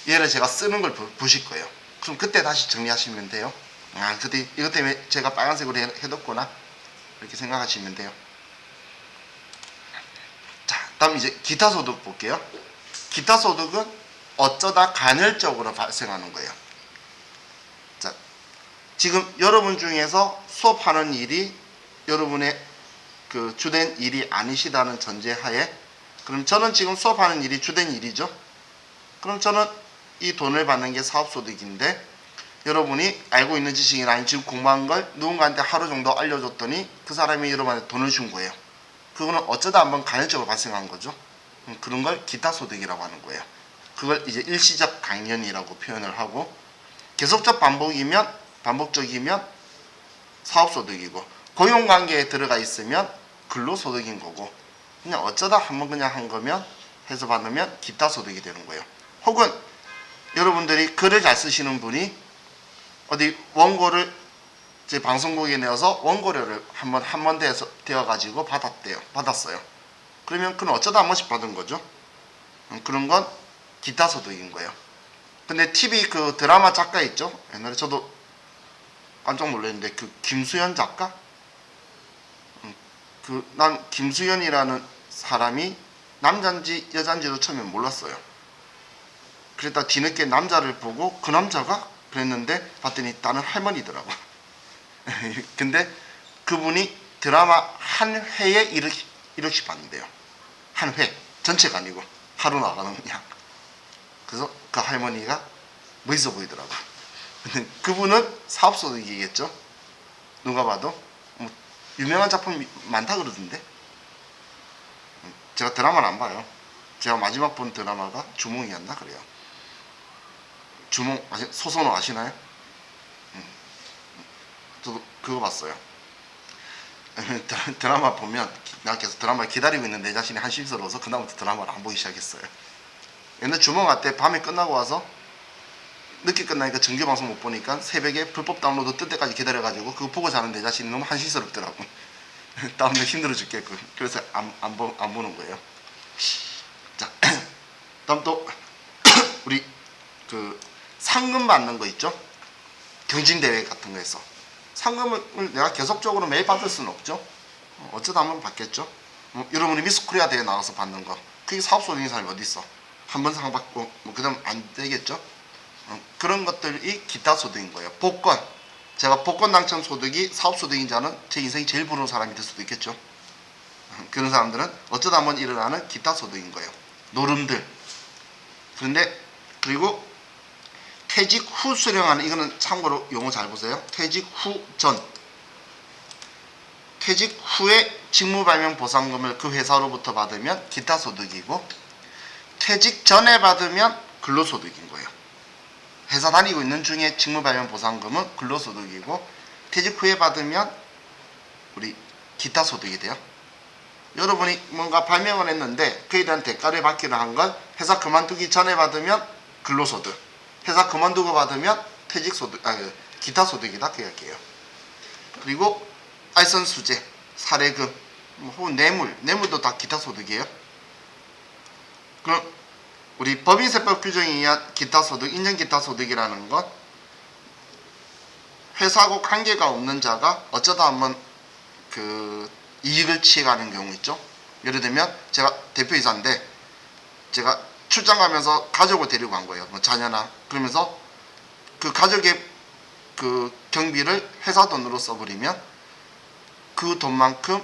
얘를 제가 쓰는 걸 보실 거예요. 그럼 그때 다시 정리하시면 돼요. 그때 이것 때문에 제가 빨간색으로 해뒀구나 이렇게 생각하시면 돼요. 자, 다음 이제 기타 소득 볼게요. 기타 소득은 어쩌다 간헐적으로 발생하는 거예요. 자, 지금 여러분 중에서 수업하는 일이 여러분의 그 주된 일이 아니시다는 전제하에 그럼 저는 지금 수업하는 일이 주된 일이죠. 그럼 저는 이 돈을 받는 게 사업소득인데 여러분이 알고 있는 지식이나 아니 지금 공부한 걸 누군가한테 하루 정도 알려줬더니 그 사람이 여러분한테 돈을 준 거예요. 그거는 어쩌다 한번 간헐적으로 발생한 거죠. 그런 걸 기타 소득이라고 하는 거예요. 그걸 이제 일시적 강연이라고 표현을 하고 계속적 반복적이면 사업소득이고 고용관계에 들어가 있으면 근로소득인 거고 그냥 어쩌다 한번 그냥 한 거면 해서 받으면 기타 소득이 되는 거예요. 혹은 여러분들이 글을 잘 쓰시는 분이 어디 원고를 제 방송국에 내어서 원고료를 한 번 되어 가지고 받았어요. 그러면 그건 어쩌다 한 번씩 받은 거죠. 그런 건 기타 소득인 거예요. 근데 TV 그 드라마 작가 있죠? 옛날에 저도 깜짝 놀랐는데 그 김수현 작가? 난 김수현이라는 사람이 남자인지 여자인지도 처음에 몰랐어요. 그랬다 뒤늦게 남자를 보고 그 남자가? 그랬는데 봤더니 다른 할머니더라고. 근데 그분이 드라마 한 회에 1억씩 받는데요. 한 회. 전체가 아니고 하루 나가는 그냥. 그래서 그 할머니가 멋있어 보이더라고. 근데 그분은 사업소득이겠죠. 누가 봐도 뭐 유명한 작품이 많다 그러던데. 제가 드라마를 안 봐요. 제가 마지막 본 드라마가 주몽이었나 그래요. 주몽 소선호 아시나요? 저도 그거 봤어요. 드라마 보면 나 계속 드라마 기다리고 있는 내 자신이 한심스러워서 그다음부터 드라마를 안 보기 시작했어요. 옛날 주몽아 때 밤에 끝나고 와서 늦게 끝나니까 정규 방송 못 보니까 새벽에 불법 다운로드 뜰 때까지 기다려가지고 그거 보고 자는 내 자신이 너무 한심스럽더라고. 다음날 힘들어 죽겠고 그래서 안 보는 거예요. 자, 다음 또 우리 그 상금 받는 거 있죠? 경진대회 같은 거에서 상금을 내가 계속적으로 매일 받을 수는 없죠. 어쩌다 한번 받겠죠. 여러분이 미스 코리아 대회 나가서 받는 거 그게 사업소득인 사람이 어디 있어? 한 번 상 받고 그 다음 안 되겠죠. 그런 것들이 기타 소득인 거예요. 복권, 제가 복권 당첨 소득이 사업 소득인 자는 제 인생이 제일 부러운 사람이 될 수도 있겠죠. 그런 사람들은 어쩌다 한번 일어나는 기타 소득인 거예요. 노름들. 그런데 그리고 퇴직 후 수령하는, 이거는 참고로 용어 잘 보세요. 퇴직 후 전, 퇴직 후에 직무발명 보상금을 그 회사로부터 받으면 기타 소득이고, 퇴직 전에 받으면 근로소득인 거예요. 회사 다니고 있는 중에 직무발명 보상금은 근로소득이고, 퇴직 후에 받으면 우리 기타 소득이 돼요. 여러분이 뭔가 발명을 했는데 그에 대한 대가를 받기로 한 건 회사 그만두기 전에 받으면 근로소득, 회사 그만두고 받으면 퇴직소득, 기타 소득이다 그 이야기예요. 그리고 알선 수재, 사례금, 혹은 뇌물도 다 기타 소득이에요. 그럼 우리 법인세법 규정에 의한 기타 소득, 인정 기타 소득이라는 건 회사하고 관계가 없는 자가 어쩌다 한번 그 이익을 취해가는 경우 있죠. 예를 들면 제가 대표이사인데 제가 출장 가면서 가족을 데리고 간 거예요. 뭐 자녀나. 그러면서 그 가족의 그 경비를 회사 돈으로 써버리면 그 돈만큼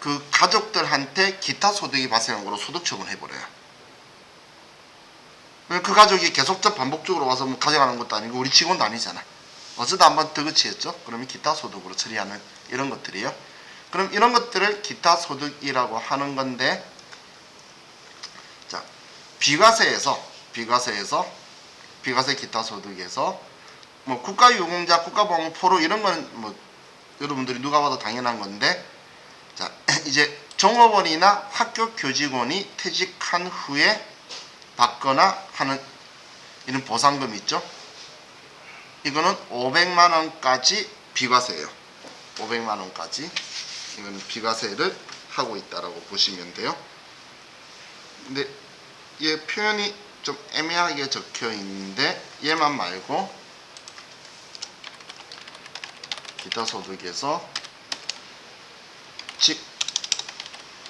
그 가족들한테 기타 소득이 발생한 거로 소득 처분해버려요. 그 가족이 계속적 반복적으로 와서 뭐 가져가는 것도 아니고 우리 직원도 아니잖아. 어쩌다 한번 득치했죠. 그러면 기타 소득으로 처리하는 이런 것들이에요. 그럼 이런 것들을 기타 소득이라고 하는 건데, 자, 비과세에서 비과세 기타 소득에서 뭐 국가유공자, 국가보험 포로 이런 건 뭐 여러분들이 누가 봐도 당연한 건데, 자, 이제 종업원이나 학교 교직원이 퇴직한 후에 받거나 하는 이런 보상금 있죠. 이거는 500만 원까지 비과세예요. 500만 원까지 이거는 비과세를 하고 있다라고 보시면 돼요. 근데 얘 표현이 좀 애매하게 적혀 있는데 얘만 말고 기타 소득에서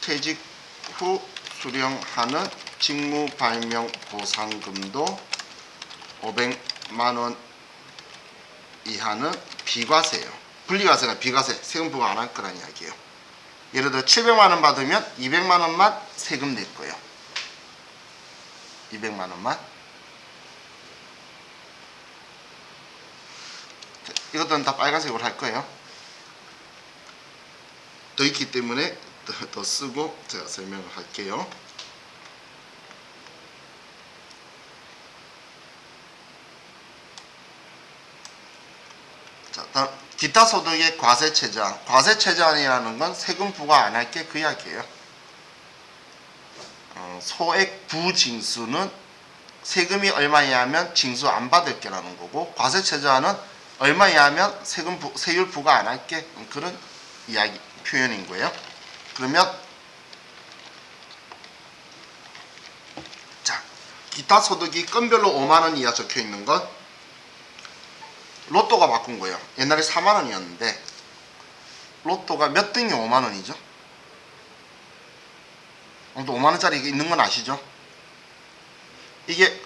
퇴직 후 수령하는 직무 발명 보상금도 500만 원 이하는 비과세예요. 분리과세가 비과세, 세금 부과 안 할 거란 이야기예요. 예를 들어 700만 원 받으면 200만 원만 세금 낼 거예요. 200만 원만. 이것들은 다 빨간색으로 할 거예요. 더 있기 때문에 더 쓰고 제가 설명을 할게요. 자, 다음 기타 소득의 과세 최저한. 과세 최저한이라는 건 세금 부과 안 할게 그 이야기예요. 소액 부징수는 세금이 얼마 이하면 징수 안 받을게라는 거고, 과세 최저한은 얼마 이하면 세율 부과 안 할게, 그런 이야기 표현인 거예요. 그러면 자, 기타 소득이 건별로 5만 원 이하 적혀 있는 건 로또가 바꾼 거예요. 옛날에 4만 원이었는데 로또가 몇 등이 5만 원이죠? 또 5만 원짜리 있는 건 아시죠? 이게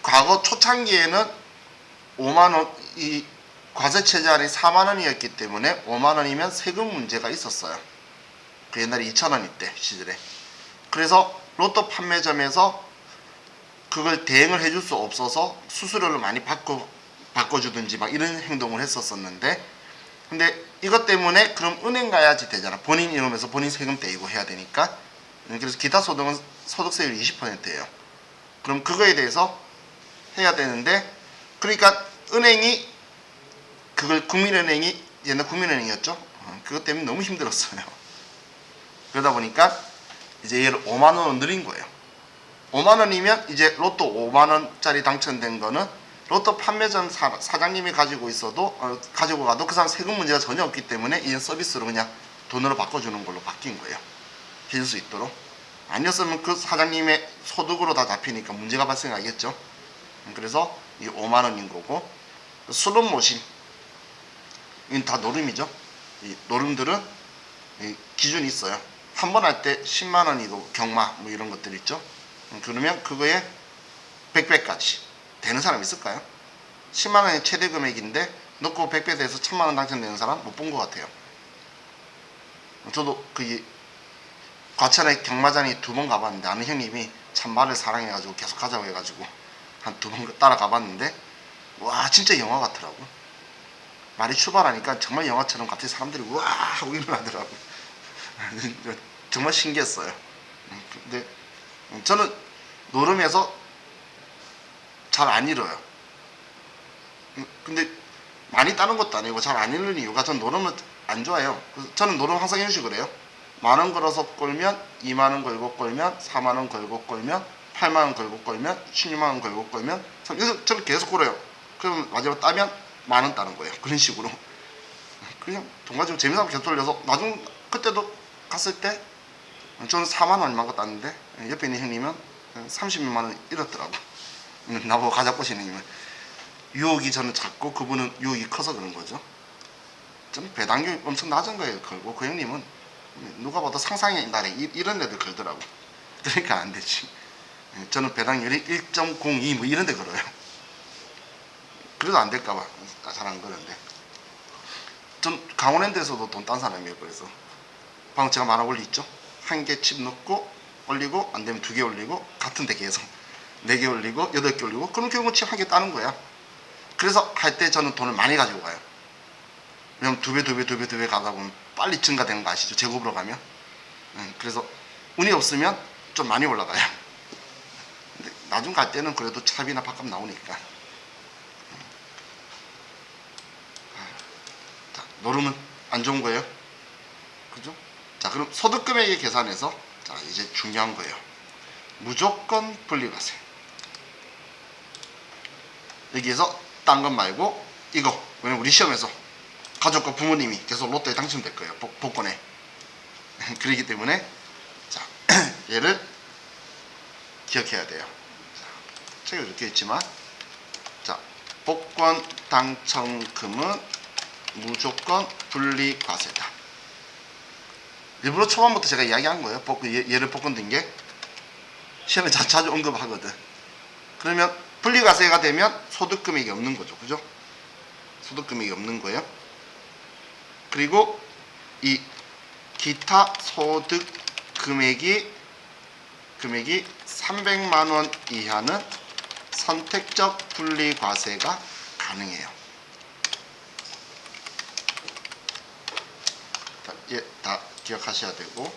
과거 초창기에는 5만 원, 이 과세 최저한이 4만 원이었기 때문에 5만 원이면 세금 문제가 있었어요. 그 옛날에 2,000원 이때 시절에. 그래서 로또 판매점에서 그걸 대행을 해줄 수 없어서 수수료를 많이 바꿔주든지 막 이런 행동을 했었었는데, 근데 이것 때문에 그럼 은행 가야지 되잖아. 본인 이름에서 본인 세금 떼이고 해야 되니까. 그래서 기타 소득은 소득세율이 20%예요. 그럼 그거에 대해서 해야 되는데, 그러니까 은행이 그걸 국민은행이 옛날 국민은행이었죠. 그것 때문에 너무 힘들었어요. 그러다 보니까 이제 얘를 5만 원으로 늘린 거예요. 5만 원이면 이제 로또 5만 원짜리 당첨된 거는 로또 판매점 사장님이 가지고 있어도 가지고 가도 그 사람 세금 문제가 전혀 없기 때문에 이 서비스로 그냥 돈으로 바꿔주는 걸로 바뀐 거예요. 빌 수 있도록. 아니었으면 그 사장님의 소득으로 다 잡히니까 문제가 발생하겠죠. 그래서 이 5만 원인 거고, 슬롯 모심 이건 다 노름이죠. 이 노름들은 기준이 있어요. 한 번 할 때 10만 원이고 경마 뭐 이런 것들 있죠. 그러면 그거에 100배까지 되는 사람 있을까요? 10만 원이 최대 금액인데 넣고 100배 돼서 1000만 원 당첨되는 사람 못 본 것 같아요. 저도 그 과천에 경마장에 2번 가봤는데 아는 형님이 참 말을 사랑해가지고 계속 가자고 해가지고 한 2번 따라 가봤는데 와 진짜 영화 같더라고. 말이 출발하니까 정말 영화처럼 갑자기 사람들이 와 하고 일어나더라고. 정말 신기했어요. 근데 저는 노름에서 잘 안 잃어요. 근데 많이 따는 것도 아니고 잘 안 잃는 이유가 전 노름을 안 좋아해요. 저는 노름 항상 이런 식으로 해요. 만원 걸어서 걸면 2만원 걸고 걸면 4만원 걸고 걸면 8만원 걸고 걸면 16만원 걸고 걸면 저는 계속 걸어요. 그럼 마지막 따면 만원 따는 거예요. 그런 식으로 그냥 돈 가지고 재미삼아 계속 돌려서 나중 그때도 갔을 때 저는 4만원 얼마가 땄는데 옆에 있는 형님은 30만원 잃었더라고. 나보고 가자 꼬시는 형님은 유혹이 저는 작고 그분은 유혹이 커서 그런 거죠. 저는 배당률 엄청 낮은 거에 걸고 그 형님은 누가 봐도 상상의 나래 이런 데들 걸더라고. 그러니까 안 되지. 저는 배당률이 1.02 뭐 이런 데 걸어요. 그래도 안 될까봐 잘 안 그러는데 전 강원랜드에서도 돈 딴 사람이에요. 그래서 방금 제가 말한 원리 있죠. 한 개 칩 넣고 올리고 안 되면 2개 올리고 같은 데 계속 4개 올리고 8개 올리고 그럼 결국은 칩 한 개 따는 거야. 그래서 할 때 저는 돈을 많이 가지고 가요. 왜냐면 2배 가다 보면 빨리 증가되는 거 아시죠? 제곱으로 가면. 그래서 운이 없으면 좀 많이 올라가요. 근데 나중 갈 때는 그래도 차비나 밥값 나오니까. 자, 노름은 안 좋은 거예요. 그죠? 자, 그럼 소득금액의 계산에서 자, 이제 중요한 거예요. 무조건 분리과세. 여기에서 딴 것 말고 이거. 왜냐면 우리 시험에서 가족과 부모님이 계속 로또에 당첨될 거예요. 복권에. 그렇기 때문에 자, 얘를 기억해야 돼요. 자, 책에 적혀 있지만 자, 복권 당첨금은 무조건 분리과세다. 일부러 초반부터 제가 이야기한 거예요. 얘를 복권 든 게 시험에 자주 언급하거든. 그러면 분리과세가 되면 소득금액이 없는 거죠. 그죠? 소득금액이 없는 거예요. 그리고 이 기타 소득 금액이 300만원 이하는 선택적 분리과세가 가능해요. 예, 다 기억하셔야 되고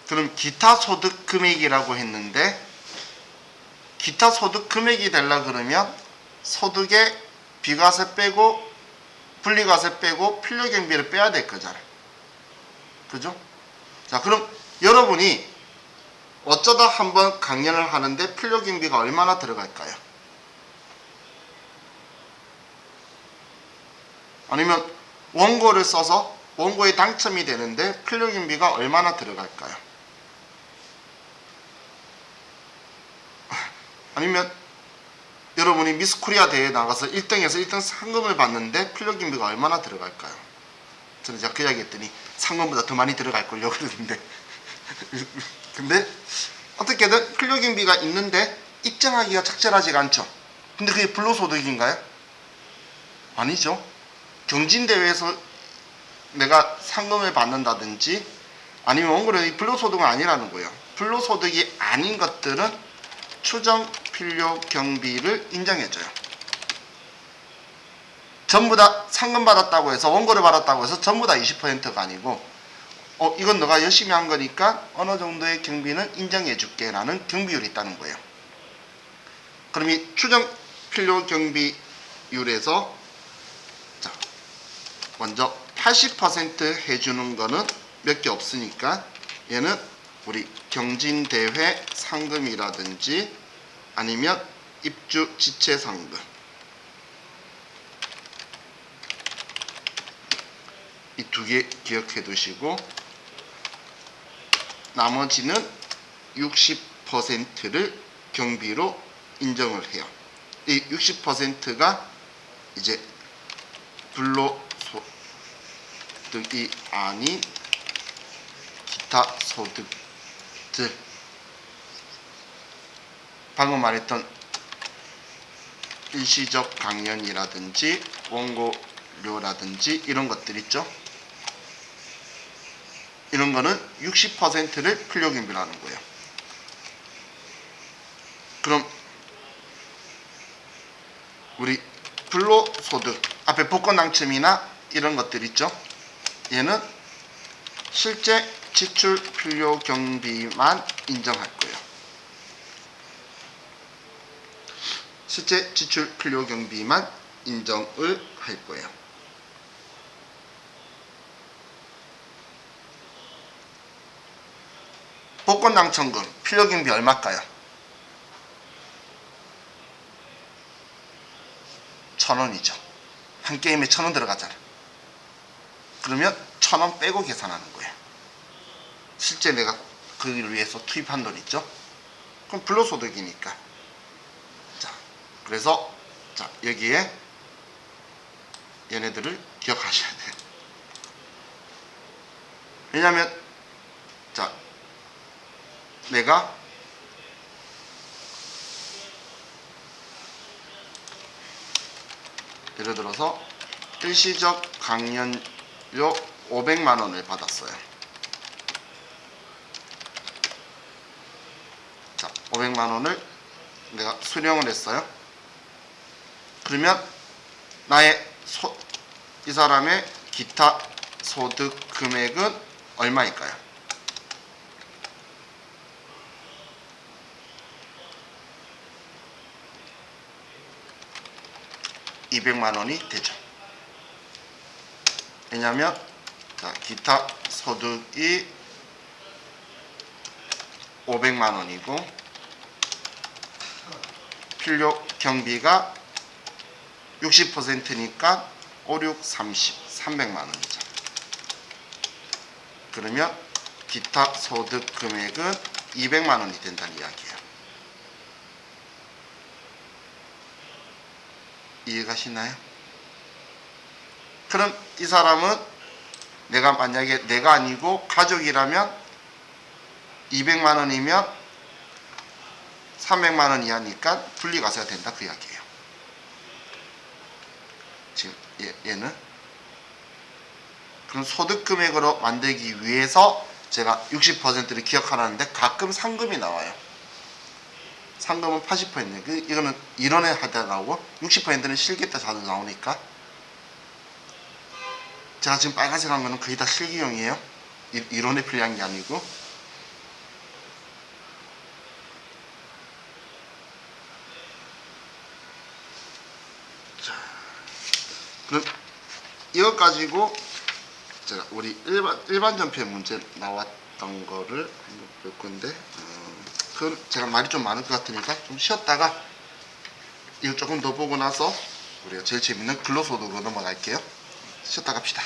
그럼 기타 소득 금액이라고 했는데 기타 소득 금액이 되려 그러면 소득에 비과세 빼고 분리과세 빼고 필요경비를 빼야 될 거잖아요. 그죠? 자, 그럼 여러분이 어쩌다 한번 강연을 하는데 필요경비가 얼마나 들어갈까요? 아니면 원고를 써서 원고에 당첨이 되는데 필요경비가 얼마나 들어갈까요? 아니면 여러분이 미스코리아 대회에 나가서 1등에서 1등 상금을 받는데 필요경비가 얼마나 들어갈까요? 저는 제가 그 이야기 했더니 상금보다 더 많이 들어갈걸요 그러는데 근데 어떻게든 필요경비가 있는데 입증하기가 적절하지가 않죠. 근데 그게 불로소득인가요? 아니죠. 경진대회에서 내가 상금을 받는다든지 아니면 원고료이 불로소득은 아니라는 거예요. 불로소득이 아닌 것들은 추정 필요 경비를 인정해줘요. 전부 다 상금 받았다고 해서 원고를 받았다고 해서 전부 다 20%가 아니고 이건 너가 열심히 한 거니까 어느 정도의 경비는 인정해 줄게 라는 경비율이 있다는 거예요. 그럼 이 추정 필요 경비율에서 자, 먼저 80% 해주는 거는 몇 개 없으니까 얘는 우리 경진대회 상금이라든지 아니면 입주 지체 상금 이 두 개 기억해 두시고 나머지는 60%를 경비로 인정을 해요. 이 60%가 이제 불로소득이 아닌 기타 소득들 방금 말했던 일시적 강연이라든지 원고료라든지 이런 것들 있죠. 이런 거는 60%를 필요경비로 하는 거예요. 그럼 우리 불로소득 앞에 복권당첨이나 이런 것들 있죠. 얘는 실제 지출 필요 경비만 인정할 거예요. 실제 지출 필요 경비만 인정을 할 거예요. 복권당첨금 필요 경비 얼마일까요? 1,000원이죠. 한 게임에 1,000원 들어가잖아. 그러면 1,000원 빼고 계산하는 거예요. 실제 내가 그를 위해서 투입한 돈 있죠? 그럼 불로소득이니까. 자, 그래서 자 여기에 얘네들을 기억하셔야 돼요. 왜냐면 자 내가 예를 들어서 일시적 강연료 500만원을 받았어요. 자, 500만원을 내가 수령을 했어요. 그러면 이 사람의 기타 소득 금액은 얼마일까요? 200만원이 되죠. 왜냐하면 자, 기타 소득이 500만원이고 필요 경비가 60%니까 5, 6, 30, 300만원이죠. 그러면 기타 소득 금액은 200만원이 된다는 이야기예요. 이해가시나요? 그럼 이 사람은 내가 만약에 내가 아니고 가족이라면 200만원이면 300만원 이하니까 분리가세가 된다 그 이야기예요. 지금 얘는 그럼 소득 금액으로 만들기 위해서 제가 60%를 기억하라는데 가끔 상금이 나와요. 상금은 80%. 이거는 이론에 하다 나오고 60%는 실기 때 자주 나오니까 제가 지금 빨간색 한 거는 거의 다 실기용이에요. 이론에 필요한 게 아니고. 자, 그럼 이것 가지고 제가 우리 일반 전편 문제 나왔던 거를 한번 볼 건데 그건 제가 말이 좀 많을 것 같으니까 좀 쉬었다가 이거 조금 더 보고 나서 우리가 제일 재밌는 근로소득으로 넘어갈게요. 쉬었다 갑시다.